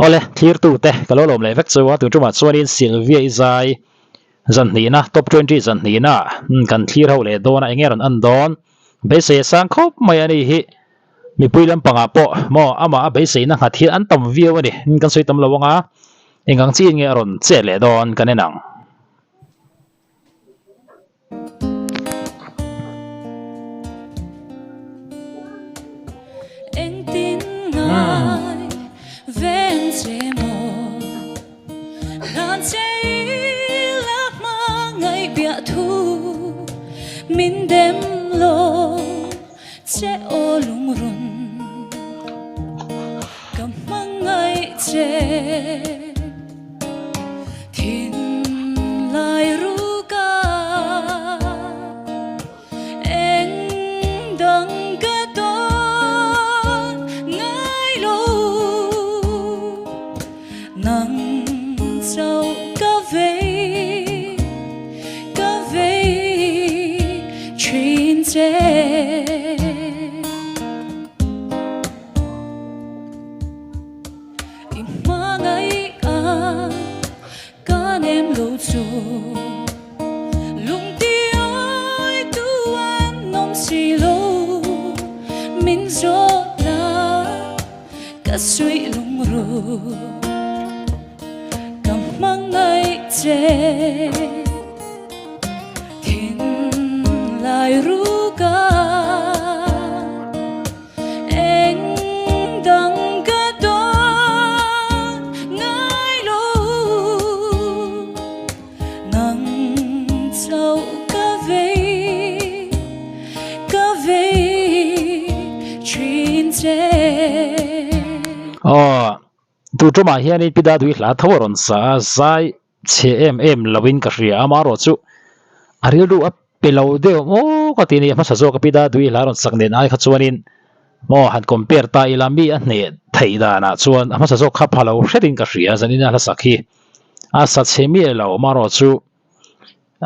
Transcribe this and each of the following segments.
ole clear tu te kalo lom le vek chawa tu tuma chuanin Sylvia izai zan hni na top 20 zan hni na kan clear ho le dona engeron an don be se sang khop mai ani hi mi puilam panga po mo ama be se na hathi an tam viu ani kan soi tam lawanga engang chi nge ron che le don kanenang min dem lo che o lung run kam mangai che thin lai ru ka eng dang ka ton ngai lo nang sao ka ve imangai a kan em lo chu lung ti oi tu an nom si lo min zo la ka sui lung ru kam mangai che thin lai ru tu tuma hian in pida dui hla thawaron sa zai che em lawin ka ria amaro chu aril du a pelo de mo ka tini ma sa zo ka pida dui hla ron saknen ai kha chuanin mo han compare ta ilami a hne theida na chuan ma sa zo kha phalo hredin ka ria zanina la sakhi a sa chemi lo maro chu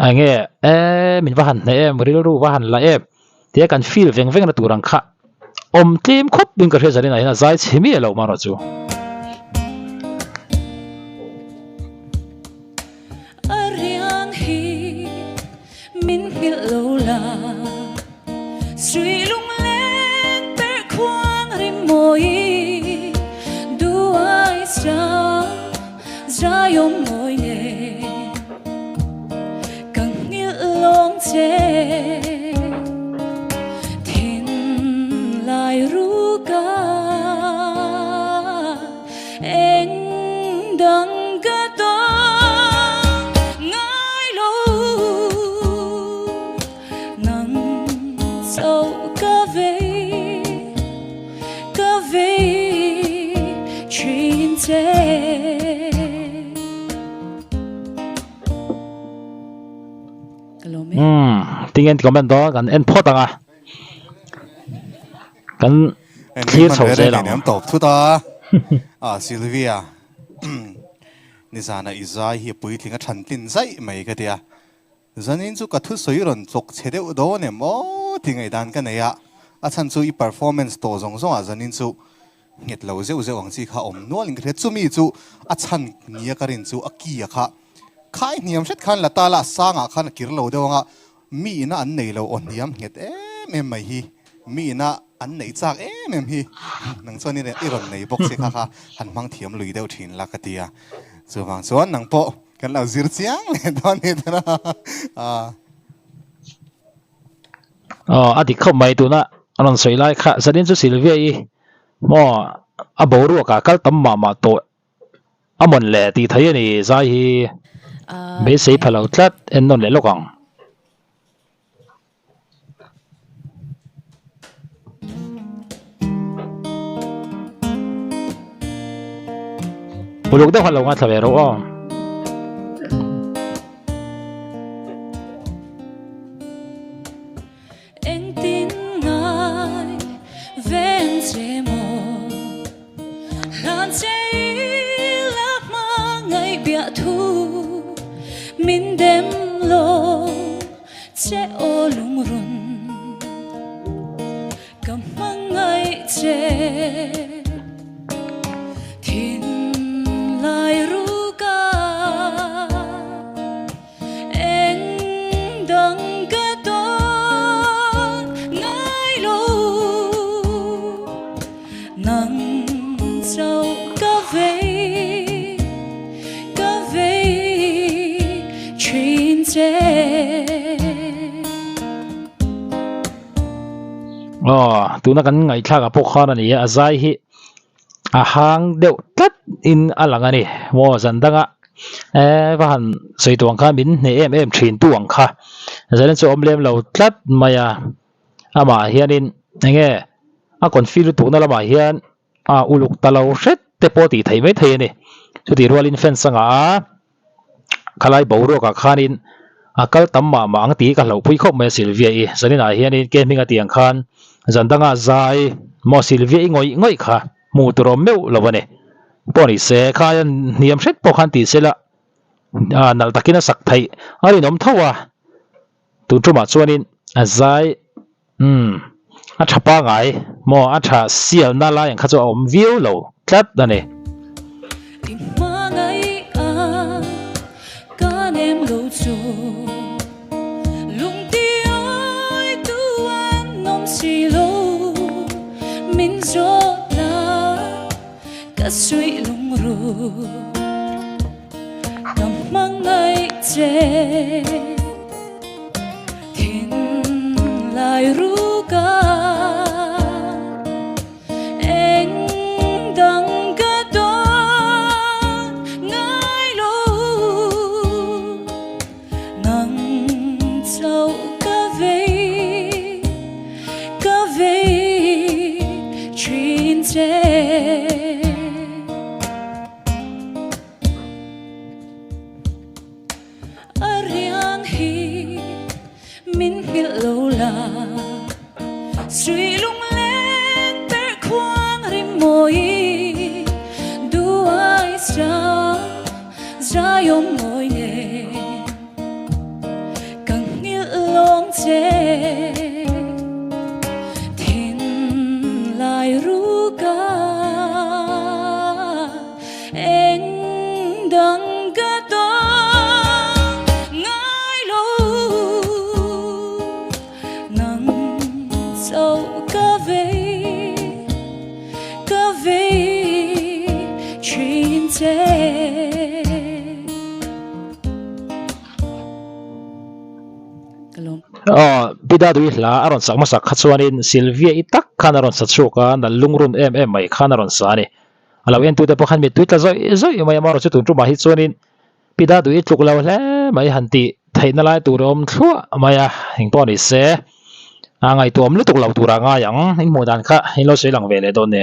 ange min wa han ne em ril ru wa han la em te kan feel veng na turang kha om tim khop bin ka ria zanina ina zai chemi lo maro chu Sui lung lên per khoang rim môi duai sa ra yom ngồi nè càng nghĩa long che thiên lai ru ca anh đang ca to ngài lâu nắng sâu ca về chuyện thế tiếng comment đó gần en pot à gần chia sầu dễ lắm em tộc thu ta Sylvia ni sana izai hi pui thinga than tin zai mai ka tia zanin chu ka thu soi ron chok chede u do ne mo tingai dan ka neya a chan chu I performance to zong zong a zanin chu nget lo zeu zeu ang chi kha om no ling khe chu mi chu a chan nia ka rin chu a ki a kha khai niam set khan la ta la sanga khan kir lo de wanga mi na an nei lo on niam nget em mai hi mi na an nei chak em hi nang choni ne iron nei box kha kha han mang thiam lui deu thin la ka tia chu wang chuan nang po kan lau zir chiang le don ni tara adi khom mai tu na anon soi lai kha zanin chu Sylvia I mo a boru ka kal tam ma to amon le ti thai ni zai hi be sei phalo tlat en non le lokang buluk da halo nga thavero min dem lo che o lung run kam mangai che thin tu na kan ngai thla ka pok khan ani a zai hi a hang deuh tlat in alang ani mo zandanga van sei tuang kha min ne em thin tuang kha zalen chu omlem lo tlat maya ama hianin nge a confuse tu na lama hian a uluk talo hret te poti thei mai thei ani chu ti rualin fence sanga khalai boro ka khanin akal tamma mang ti ka lo pui khop me Sylvia i zanina hianin ke minga tiang khan zandanga zai mo Sylvia i ngoi kha mu turom meu lawani poni se khayan niam hret po khan ti sela nal takina sak thai ari nom thawa tu tuma chuanin azai a thapa ngai mo a tha sial na la yang kha chu om view lo tlat dane Imangai a kanem lo chu lung ti oi tu an nom si lo min zo la ka sui lung ru kam mangai che thin lai ru ka Ariang hi min hil lo la Sui lung len per khoang rim moi Duai sa yom ngồi nè Càng hil long che Thiên lai ru ka Anh đang ga to Ngai lo Nang sâu ca về Chuyện thế bida dui hla aron sak masak khachuanin Sylvia i tak khan aron satchuka na lungrun em mai khan aron sa ni alo en tu te pakhan mi tuitla zoi mai amaro chu tun ma hi chuanin bida dui tluk lo hle mai hanti theina lai turom thua maya hingpo ni se angai tuam lutuk lo tura nga yang in modan kha hin lo sei lang vele don ne